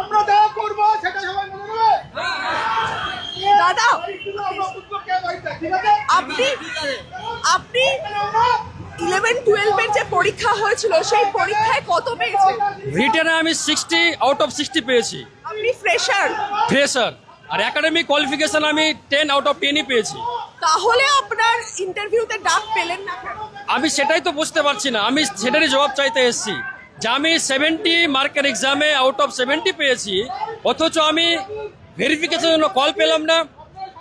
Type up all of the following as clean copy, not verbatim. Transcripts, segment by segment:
আমরা যা করবো সেটা সবাই মনে নেবে। দাদা, আপনি 11-12 যে পরীক্ষা হয়েছিল সেই পরীক্ষায় কত পেয়েছেন? রিটেনে আমি 60 আউট অফ 60 পেয়েছি। আপনি ফ্রেশার। আর একাডেমিক কোয়ালিফিকেশন আমি 10 আউট অফ 10ই পেয়েছি। তাহলে আপনার ইন্টারভিউতে ডাক পেলেন না কেন? আমি সেটাই তো বুঝতে পারছি না। আমি সেটারই জবাব চাইতে এসেছি যে আমি 70 মার্কের এক্সামে আউট অফ 70 পেয়েছি, অথচ আমি ভেরিফিকেশনের জন্য কল পেলাম না।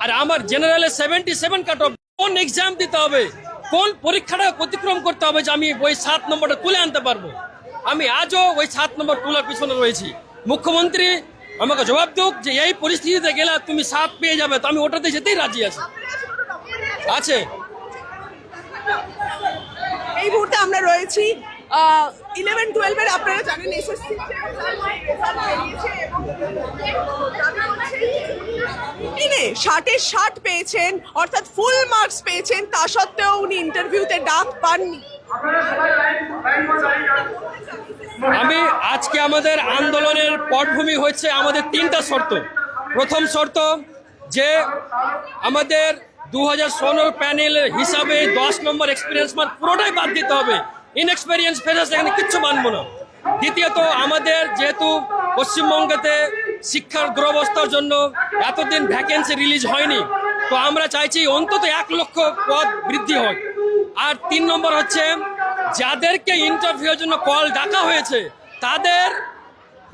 আর আমার জেনারেলে 77 কাট অফ। কোন এক্সাম দিতে হবে, কোন পরীক্ষাটা অতিক্রম করতে হবে যে আমি ওই 7 নম্বরটা তুলে আনতে পারবো? আমি আজও ওই 7 নম্বর তোলার পিছনে রয়েছি। মুখ্যমন্ত্রী আমাকে জবাব দিক যে এই পরিস্থিতিতে গেলে তুমি 7 পেয়ে যাবে, তো আমি ওটাতে যেতেই রাজি আছে। এই মুহূর্তে আমরা রয়েছি 11-12 আপনারা জানেন এসএসসি 60 পেয়েছেন, অর্থাৎ ফুল মার্কস পেয়েছেন, তা সত্ত্বেও উনি ইন্টারভিউতে ডাক পাননি। আমি আজকে আমাদের আন্দোলনের পটভূমি হচ্ছে আমাদের 3টা শর্ত। প্রথম শর্ত যে আমাদের 2016 প্যানেল হিসাবে 10 নম্বর এক্সপিরিয়েন্স মার্ক পুরোটাই বাদ দিতে হবে। ইনএক্সপিরিয়েন্স ফেরাস এখানে কিচ্ছু মানবো না। দ্বিতীয়ত আমাদের যেহেতু পশ্চিমবঙ্গেতে শিক্ষার দুরবস্থার জন্য এতদিন ভ্যাকেন্সি রিলিজ হয়নি, তো আমরা চাইছি অন্তত 1 লক্ষ পদ বৃদ্ধি হয়। আর 3 নম্বর হচ্ছে যাদেরকে ইন্টারভিউর জন্য কল ডাকা হয়েছে তাদের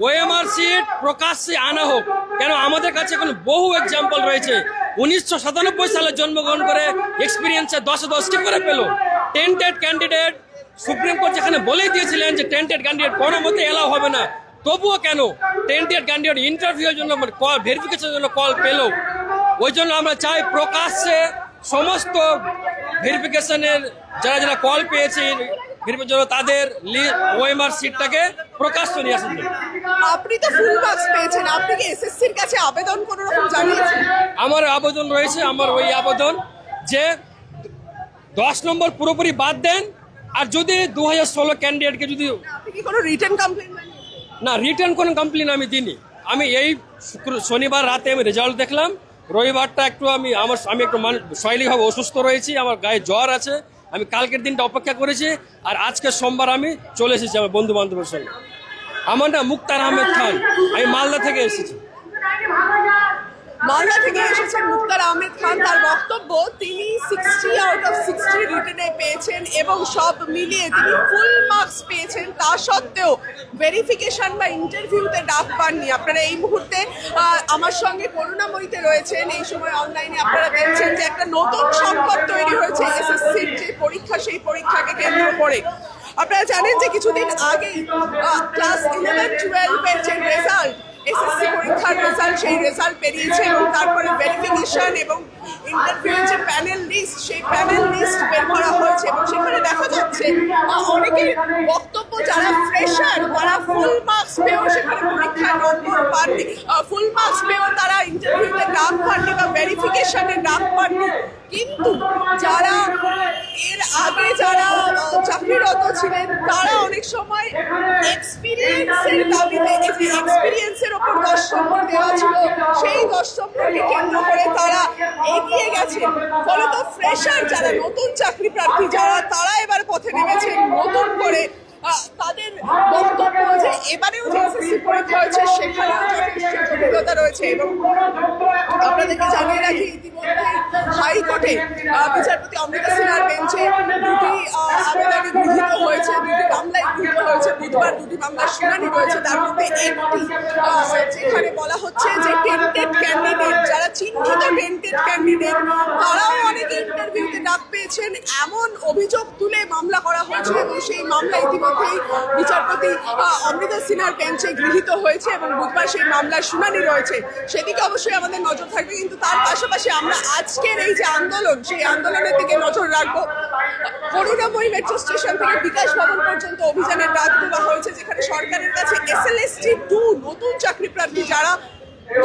ওএমআর শিট প্রকাশ্যে আনা হোক। কেন আমাদের কাছে এখন বহু এক্সাম্পল রয়েছে। 1997 সালে জন্মগ্রহণ করে এক্সপিরিয়েন্সে 10-এ 10টি করে পেল। টেন্টেড ক্যান্ডিডেট সুপ্রিম কোর্ট যেখানে বলেই দিয়েছিলেন যে টেন্টেড ক্যান্ডিডেট কোনো মতে এলাও হবে না, তবুও কেন টেন্টেড ক্যান্ডিডেট ইন্টারভিউর জন্য কল ভেরিফিকেশনের জন্য কল পেল। ওই জন্য আমরা চাই প্রকাশ্যে সমস্ত ভেরিফিকেশনের যারা যারা কল পেয়েছে তাদের ওএমআর সিটটাকে প্রকাশ্য নিয়ে আসেন। আপনি তো ফুল মার্কস পেয়েছেন, আপনি কি এসএসসির কাছে আবেদন কোনো রকম জানিয়েছেন? আমার আবেদন রয়েছে, আমার ওই আবেদন যে 10 নম্বর পুরোপুরি বাদ দেন। আর যদি 2016 ক্যান্ডিডেটকে যদি আপনি কি কোনো রিটেন কমপ্লেন? না, রিটার্ন কোনো কমপ্লেন আমি দিইনি। আমি এই শনিবার রাতে আমি রেজাল্ট দেখলাম। রবিবারটা একটু আমি একটু শারীরিকভাবে অসুস্থ রয়েছি, আমার গায়ে জ্বর আছে। আমি কালকের দিনটা অপেক্ষা করেছি, আর আজকে সোমবার আমি চলে এসেছি আমার বন্ধু বান্ধবের সঙ্গে। আমার নাম মুক্তার আহমেদ খান, আমি মালদা থেকে এসেছি। মালদা থেকে এসেছেন মুক্তার আহমেদ খান। তার বক্তব্য তিনি 60 আউট অফ 60 রিটেনে পেয়েছেন এবং সব মিলিয়ে তিনি ফুল মার্কস পেয়েছেন, তা সত্ত্বেও ভেরিফিকেশন বা ইন্টারভিউতে ডাক পাননি। আপনারা এই মুহূর্তে আমার সঙ্গে করুণাময়ীতে রয়েছেন। এই সময় অনলাইনে আপনারা দেখছেন যে একটা নতুন সংকট তৈরি হয়েছে এসএসসির যে পরীক্ষা, সেই পরীক্ষাকে কেন্দ্র করে। আপনারা জানেন যে কিছুদিন আগেই ক্লাস 11-12 যে রেজাল্ট, এসএসসি পরীক্ষার রেজাল্ট, সেই রেজাল্ট বেরিয়েছে এবং তারপরে ভেরিফিকেশন এবং ইন্টারভিউর যে প্যানেল লিস্ট, সেই প্যানেল লিস্ট বের করা হয়েছে এবং সেখানে দেখা যাচ্ছে অনেকের বক্তব্য যারা ফ্রেশার তারা ফুল মার্কস পেয়েও সেখানে পরীক্ষায় নম্বর পাননি, ফুল মার্কস পেয়েও তারা ইন্টারভিউতে ডাক পাননি বা ভেরিফিকেশনে ডাক পাননি। কিন্তু যারা এর আগে যারা চাকরিরত ছিলেন তারা অনেক সময় এক্সপিরিয়েন্সের দাবিতে, এই যে এক্সপিরিয়েন্সের ওপর 10 নম্বর দেওয়া ছিল, সেই 10 নম্বরকে কেন্দ্র করে তারা এগিয়ে গেছেন। ফলত ফ্রেশার যারা নতুন চাকরি প্রার্থী যারা, তারা এবার পথে নেমেছেন নতুন করে। তাদের বক্তব্য যে এবারেও যে এসএসসি পরীক্ষা হয়েছে সেখানেও যথেষ্ট জটিলতা রয়েছে এবং আপনাদেরকে জানিয়ে রাখি ইতিমধ্যে হাইকোর্টে বিচারপতি অমৃতা সিনহার বেঞ্চে দুটি আবেদনে গৃহীত হয়েছে, দুটি মামলায় গৃহীত হয়েছে। বুধবার দুটি মামলার শুনানি রয়েছে, তার মধ্যে একটি যেখানে বলা হচ্ছে যে টেন্টেড ক্যান্ডিডেট, যারা চিহ্নিত টেন্টেড ক্যান্ডিডেট, তারাও অনেকে ইন্টারভিউতে ডাক পেয়েছেন এমন অভিযোগ তুলে মামলা করা হয়েছে এবং সেই মামলা ইতিমধ্যেই বিচারপতি অমৃতা সিনহার বেঞ্চে গৃহীত হয়েছে এবং বুধবার সেই মামলার শুনানি রয়েছে। সেদিকে অবশ্যই আমাদের নজর থাকবে, কিন্তু তার পাশাপাশি আমরা আজকের এই যে আন্দোলন, সেই আন্দোলনের দিকে নজর রাখবো। করুণাময়ী মেট্রো স্টেশন থেকে বিকাশ ভবন পর্যন্ত অভিযানের ডাক দেওয়া হয়েছে, যেখানে সরকারের কাছে SLST 2 নতুন চাকরি প্রার্থী যারা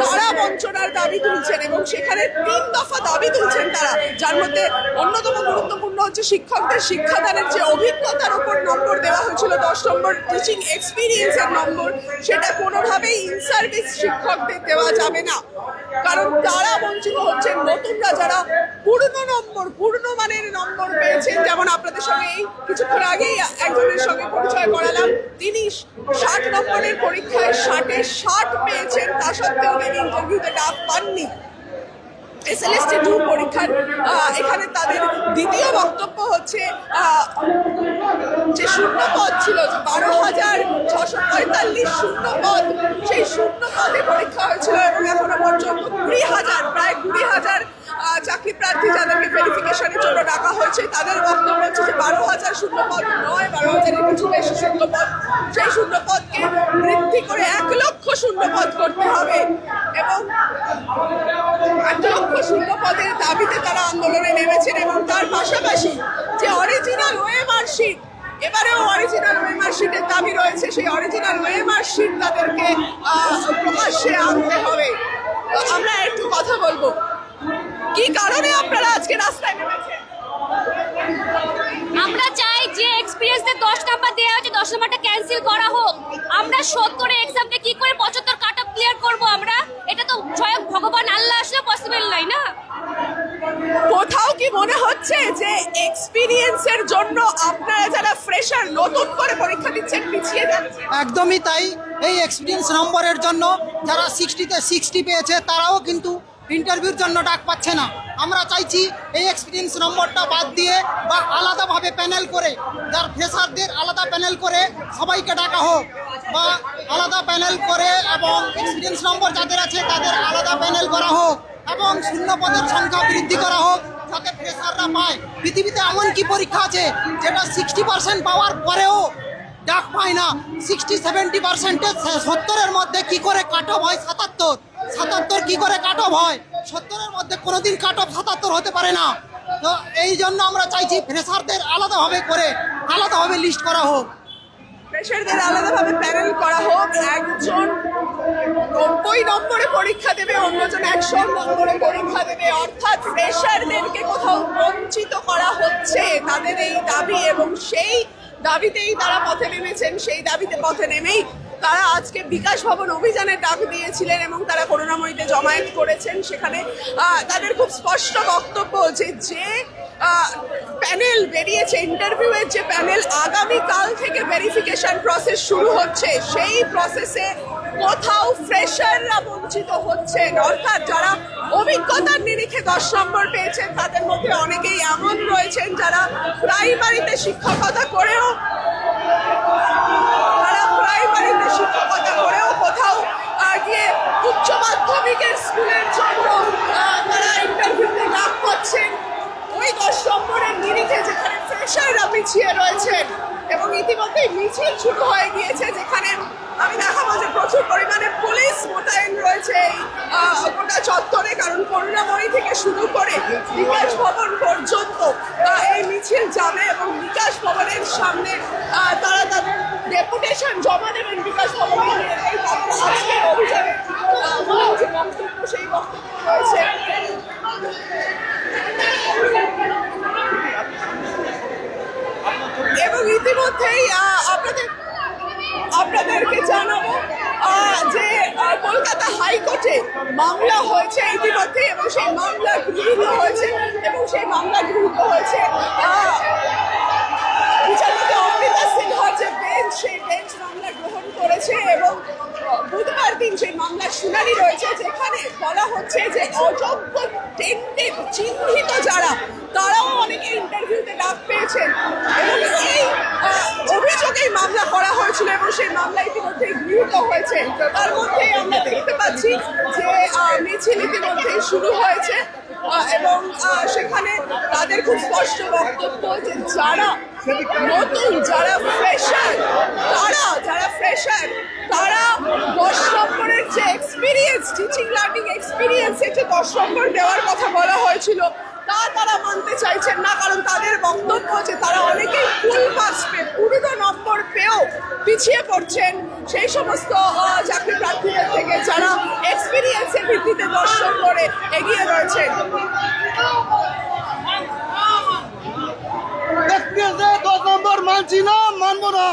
তারা বঞ্চনার দাবি তুলছেন এবং সেখানে 3 দফা দাবি তুলছেন তারা, যার মধ্যে অন্যতম গুরুত্বপূর্ণ হচ্ছে শিক্ষকদের শিক্ষাদানের যে অভিজ্ঞতার উপর নম্বর দেওয়া হয়েছিল 10 নম্বর টিচিং এক্সপিরিয়েন্সের নম্বর, সেটা কোনোভাবেই ইন সার্ভিস শিক্ষকদের দেওয়া যাবে না, কারণ তারা বঞ্চিত হচ্ছেন নতুনরা যারা পূর্ণ মানের নম্বর পেয়েছেন। যেমন আপনাদের সঙ্গে এই কিছুক্ষণ আগেই একজনের সঙ্গে পরিচয় করালাম, তিনি 60 নম্বরের পরীক্ষায় 60-এ 60 পেয়েছেন, তা সত্ত্বেও তিনি ইন্টারভিউতে ডাক পাননি। SLST 2 পরীক্ষার এখানে তাদের দ্বিতীয় বক্তব্য হচ্ছে যে শূন্য পদ ছিল, যে 12,645 শূন্য পদ, সেই শূন্য পদে পরীক্ষা হয়েছিল এবং এখনো পর্যন্ত প্রায় 20,000 চাকরি প্রার্থী যাদেরকে ভেরিফিকেশনের জন্য ডাকা হয়েছে, তাদের বক্তব্য হচ্ছে যে 12,000 শূন্য পদ নয়, 12,000-এর কিছু বেশি শূন্য পদ, সেই শূন্য পদকে বৃদ্ধি করে 1 লক্ষ শূন্য পদ করতে হবে এবং 1 লক্ষ শূন্য পদের দাবিতে তারা আন্দোলনে নেমেছেন। এবং তার পাশাপাশি যে অরিজিনাল ওএমআর শিট, এবারেও অরিজিনাল ওএমআর শিটের দাবি রয়েছে, সেই অরিজিনাল ওএমআর শিট তাদেরকে প্রকাশ্যে আনতে হবে। তো আমরা একটু কথা বলবো, কি কারণে আপনারা আজকে রাস্তায় নেমেছেন? আমরা চাই যে এক্সপেরিয়েন্সদের 10 নাম্বার দেওয়া হয়েছে 10 নাম্বারটা ক্যান্সেল করা হোক। আমরা 70 এক্সামটা কি করে 75 কাট অফ ক্লিয়ার করব? আমরা এটা তো স্বয়ং ভগবান আল্লাহ আসলে পসিবল নয় না। কোথাও কি মনে হচ্ছে যে এক্সপেরিয়েন্সের জন্য আপনারা যারা ফ্রেশার নতুন করে পরীক্ষা দিচ্ছেন পিছিয়ে যাচ্ছেন? একদমই তাই। এই এক্সপিরিয়েন্স নম্বরের জন্য যারা 60-তে 60 পেয়েছে তারাও কিন্তু ইন্টারভিউর জন্য ডাক পাচ্ছে না। আমরা চাইছি এই এক্সপিরিয়েন্স নম্বরটা বাদ দিয়ে বা আলাদাভাবে প্যানেল করে, যার ফ্রেশারদের আলাদা প্যানেল করে সবাইকে ডাকা হোক, বা আলাদা প্যানেল করে এবং এক্সপিরিয়েন্স নম্বর যাদের আছে তাদের আলাদা প্যানেল করা হোক এবং শূন্য পদের সংখ্যা বৃদ্ধি করা হোক যাতে ফ্রেশাররা পায়। পৃথিবীতে এমন কি পরীক্ষা আছে যেটা 60% পাওয়ার পরেও ডাক পায় না? 60-70%-এর 70-এর মধ্যে কি করে কাট অফ হয় 77 কি করে কাট অফ হয়? 70-এর মধ্যে কোনোদিন কাট অফ 77 হতে পারে না। তো এই জন্য আমরা চাইছি ফ্রেশারদের আলাদাভাবে লিস্ট করা হোক, ফ্রেশারদের আলাদাভাবে প্যানেল করা হোক। একজন 90 নম্বরে পরীক্ষা দেবে, অন্যজন 100 নম্বরে পরীক্ষা দেবে, অর্থাৎ ফ্রেশারদেরকে কোথাও বঞ্চিত করা হচ্ছে তাদের এই দাবি, এবং সেই দাবিতেই তারা পথে নেমেছেন। সেই দাবিতে পথে নেমেই তারা আজকে বিকাশ ভবন অভিযানের ডাক দিয়েছিলেন এবং তারা করুণাময়ীতে জমায়েত করেছেন। সেখানে তাদের খুব স্পষ্ট বক্তব্য যে প্যানেল বেরিয়েছে, ইন্টারভিউয়ের যে প্যানেল, আগামীকাল থেকে ভেরিফিকেশন প্রসেস শুরু হচ্ছে, সেই প্রসেসে কোথাও ফ্রেশাররা বঞ্চিত হচ্ছেন। অর্থাৎ যারা অভিজ্ঞতার নিরিখে 10 নম্বর পেয়েছেন তাদের মধ্যে অনেকেই এমন রয়েছেন যারা প্রাইমারিতে শিক্ষকতা করেও কোথাও গিয়ে উচ্চ মাধ্যমিকের স্কুলের জন্য তারা ইন্টারভিউতে ডাক পাচ্ছেন ওই 10 নম্বরের নিরিখে, যেখানে ফ্রেশাররা পিছিয়ে রয়েছেন। এবং ইতিমধ্যেই মিছিল শুরু হয়ে গিয়েছে, যেখানে আমি দেখাবো যে প্রচুর পরিমাণে পুলিশ মোতায়েন রয়েছে এই গোটা চত্বরে, কারণ করুণাময়ী থেকে শুরু করে বিকাশ ভবন পর্যন্ত এই মিছিল যাবে এবং বিকাশ ভবনের সামনে তারা তাদের ডেপুটেশন জমা দেবেন বিকাশ ভবনে। এই তাদের আজকের অভিযানে যে বক্তব্য, সেই বক্তব্য রয়েছে। এবং ইতিমধ্যেই আপনাদেরকে জানাবো যে কলকাতা হাইকোর্টে মামলা হয়েছে ইতিমধ্যে, এবং সেই মামলা গৃহীত হয়েছে বিচারপতি অমৃতা সিনহার যে বেঞ্চ, সেই বেঞ্চ মামলা গ্রহণ করেছে এবং বুধবার দিন সেই মামলার শুনানি রয়েছে, যেখানে বলা হচ্ছে যে অযোগ্য টেন্টেড চিহ্নিত যারা তারাও অনেকে ইন্টারভিউতে ডাক পেয়েছেন এবং এই অভিযোগেই মামলা করা হয়েছিল এবং সেই মামলা ইতিমধ্যে গৃহীত হয়েছে। তার মধ্যেই আমরা দেখতে পাচ্ছি যে মিছিল ইতিমধ্যে শুরু হয়েছে এবং সেখানে তাদের খুব স্পষ্ট বক্তব্য যে যারা নতুন যারা ফ্রেশার তারা 10 নম্বরের যে এক্সপিরিয়েন্স টিচিং লার্নিং এক্সপিরিয়েন্সের যে 10 নম্বর দেওয়ার কথা বলা হয়েছিল তারা মানতে চাইছেন না, কারণ তাদের বক্তব্য যে তারা অনেকেই ফুল মার্কস পেয়ে 20 নম্বর পেয়েও পিছিয়ে পড়ছেন সেই সমস্ত চাকরি প্রার্থীদের থেকে যারা এক্সপিরিয়েন্সের ভিত্তিতে 10 নম্বরে এগিয়ে রয়েছেন। এক্সপিরিয়েন্সে 10 নম্বর মানছি না, মানবো না।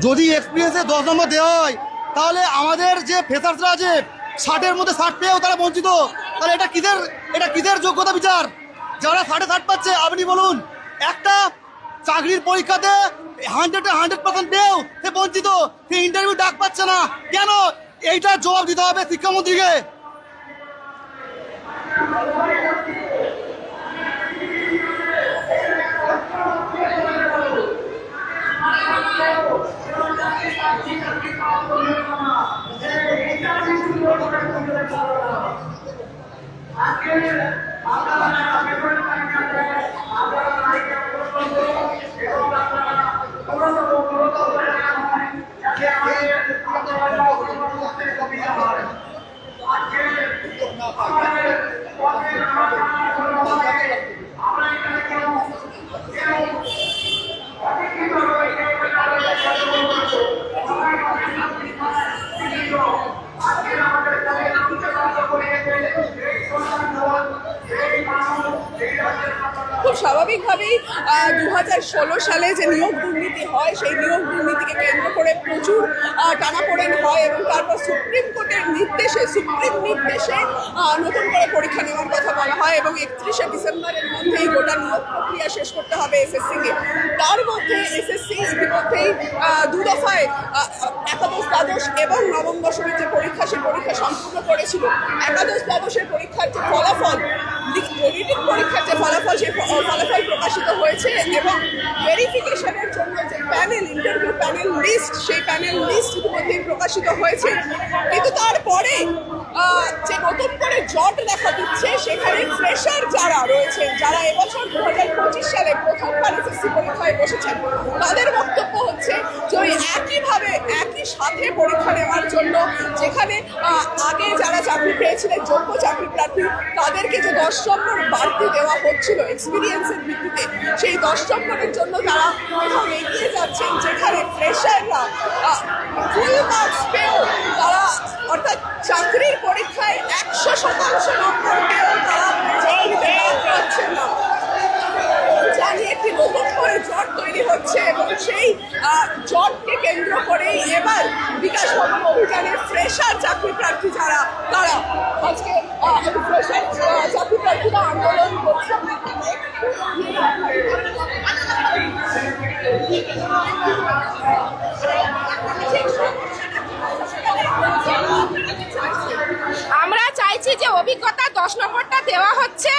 যদি এক্সপিরিয়েন্সে 10 নম্বর দেওয়া হয় তাহলে আমাদের যে ফ্রেশার্সরা আছে 60-এর মধ্যে 60 পেয়েও তারা বঞ্চিত, তাহলে এটা কিসের যোগ্যতা বিচার? যারা 60 পাচ্ছে আপনি বলুন, একটা চাকরির পরীক্ষাতে 100% পেয়েও সে বঞ্চিত, সে ইন্টারভিউ ডাক পাচ্ছে না কেন? এইটার জবাব দিতে হবে শিক্ষামন্ত্রীকে। খুব স্বাভাবিকভাবেই 2016 সালে যে নিয়োগ দুর্নীতি হয় সেই নিয়োগ দুর্নীতিকে কেন্দ্র করে প্রচুর টানাপোড়েন হয় এবং তারপর সুপ্রিম নির্দেশে নতুন করে পরীক্ষা নেওয়ার কথা বলা হয় এবং 31শে ডিসেম্বরের মধ্যেই গোটা নিয়োগ প্রক্রিয়া শেষ করতে হবে এসএসসিকে। তার মধ্যে এসএসসি ইতিমধ্যেই 2 দফায় একাদশ দ্বাদশ এবং নবম দশমের যে পরীক্ষা সেই পরীক্ষা সম্পূর্ণ করেছিল। একাদশ দ্বাদশের পরীক্ষার যে ফলাফল, রিটিন পরীক্ষার যে ফলাফল সেই ফলাফল প্রকাশিত হয়েছে এবং ভেরিফিকেশনের জন্য যে প্যানেল ইন্টারভিউ প্যানেল লিস্ট সেই প্যানেল লিস্ট ইতিমধ্যেই প্রকাশিত হয়েছে। কিন্তু তারপরে যে নতুন করে জট দেখা দিচ্ছে সেখানে ফ্রেশার যারা রয়েছেন, যারা এবছর 2025 সালে প্রথমবার এসএসসি পরীক্ষায় বসেছেন, তাদের বক্তব্য হচ্ছে যে ওই একই সাথে পরীক্ষা নেওয়ার জন্য যেখানে আগে যারা চাকরি পেয়েছিলেন যোগ্য চাকরি প্রার্থী তাদেরকে যে 10 নম্বর বাড়তি দেওয়া হচ্ছিল এক্সপিরিয়েন্সের ভিত্তিতে, সেই 10 নম্বরের জন্য তারা কোথাও এগিয়ে যাচ্ছেন, যেখানে ফ্রেশাররা ফুল মার্কস পেয়েও তারা অর্থাৎ চাকরির পরীক্ষায় 100% নম্বর পেয়েও তারা চাকরিতে নাম পাচ্ছেন না। জানিয়ে একটি নতুন করে জট তৈরি হচ্ছে এবং সেই জটকে কেন্দ্র করেই এবার বিকাশ ভবন অভিযানের ফ্রেশার চাকরি প্রার্থী যারা তারা আজকে ফ্রেশার চাকরি প্রার্থীরা আন্দোলন করছে। আমরা চাইছি যে অভিজ্ঞতা 10 নম্বরটা দেওয়া হচ্ছে,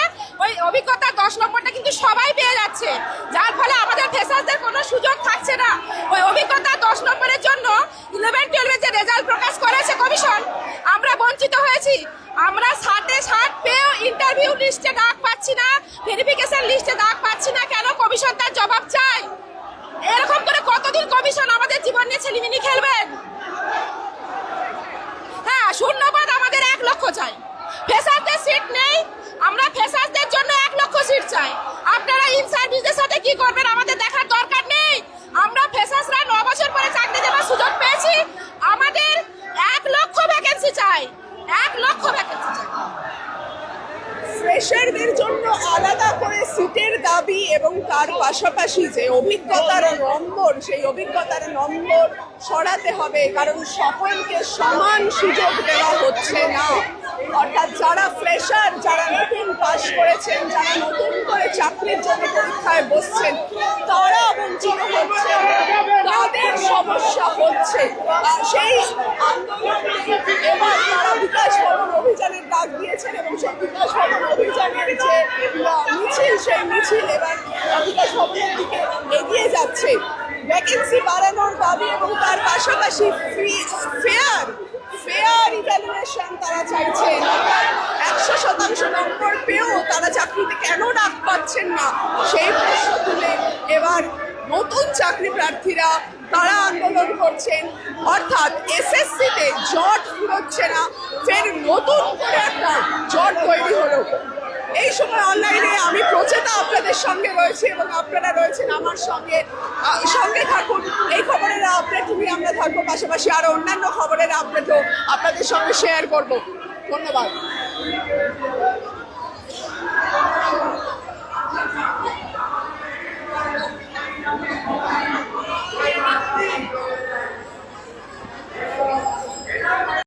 ওই অভিজ্ঞতা 10 নম্বরটা কিন্তু সবাই পেয়ে যাচ্ছে, যার ফলে আমাদের ফ্রেশারদের কোনো সুযোগ থাকছে না। ওই অভিজ্ঞতা 10 নম্বরের জন্য 11-12 যে রেজাল্ট প্রকাশ করেছে কমিশন, আমরা বঞ্চিত হয়েছি। আমরা 60 পেয়েও ইন্টারভিউ লিস্টে ডাক পাচ্ছি না, ভেরিফিকেশন লিস্টে ডাক পাচ্ছি না কেন? কমিশন তার জবাব চাই। এরকম করে কতদিন কমিশন আমাদের জীবন নিয়ে ছেলেমিনি খেলবেন? হ্যাঁ, শূন্যপদ আমাদের 1 লক্ষ চাই। ফ্রেশারদের সিট নেই, আমরা ফ্রেশারদের জন্য 1 লক্ষ সিট চাই। আপনারা ইন সার্ভিসদের সাথে কি করবেন আমাদের দেখার দরকার নেই। আমরা ফ্রেশাররা 9 বছর পরে চাকরি দেওয়ার সুযোগ পেয়েছি, আমাদের 1 লক্ষ ভ্যাকেন্সি চাই, 1 লক্ষ ভ্যাকেন্সি চাই। ফ্রেশারদের জন্য আলাদা করে সিটের দাবি এবং তার পাশাপাশি যে অভিজ্ঞতার নম্বর সেই অভিজ্ঞতার নম্বর সরাতে হবে, কারণ সকলকে সমান সুযোগ দেওয়া হচ্ছে না। অর্থাৎ যারা ফ্রেশার, যারা নতুন পাশ করেছেন, যারা নতুন করে চাকরির জন্য পরীক্ষায় বসছেন, তারা বঞ্চিত হচ্ছে, তাদের সমস্যা হচ্ছে। আর সেই আন্দোলনে এবার তারা বিকাশ ভবন অভিযানের ডাক দিয়েছেন এবং সেই বিকাশ ভবন অভিযানের যে মিছিল, সেই মিছিল এবার বিকাশ ভবনের দিকে এগিয়ে যাচ্ছে। ভ্যাকেন্সি বাড়ানোর দাবি এবং তার পাশাপাশি ফেয়ার ইভ্যালুয়েশন তারা চাইছেন। 100% নম্বর পেয়েও তারা চাকরিতে কেন ডাক পাচ্ছেন না সেই প্রশ্ন তুলে এবার নতুন চাকরি প্রার্থীরা তারা আন্দোলন করছেন। অর্থাৎ এসএসসিতে জট ফুরোচ্ছে না, ফের নতুন করে একটা জট তৈরি হলো। এই সময় অনলাইনে আমি প্রচেতা আপনাদের সঙ্গে রয়েছে এবং আপনারা রয়েছেন আমার সঙ্গে। সঙ্গে থাকুন, এই খবরের আপডেট নিয়ে আমরা থাকবো, পাশাপাশি আরো অন্যান্য খবরের আপডেটও আপনাদের সঙ্গে শেয়ার করব। ধন্যবাদ।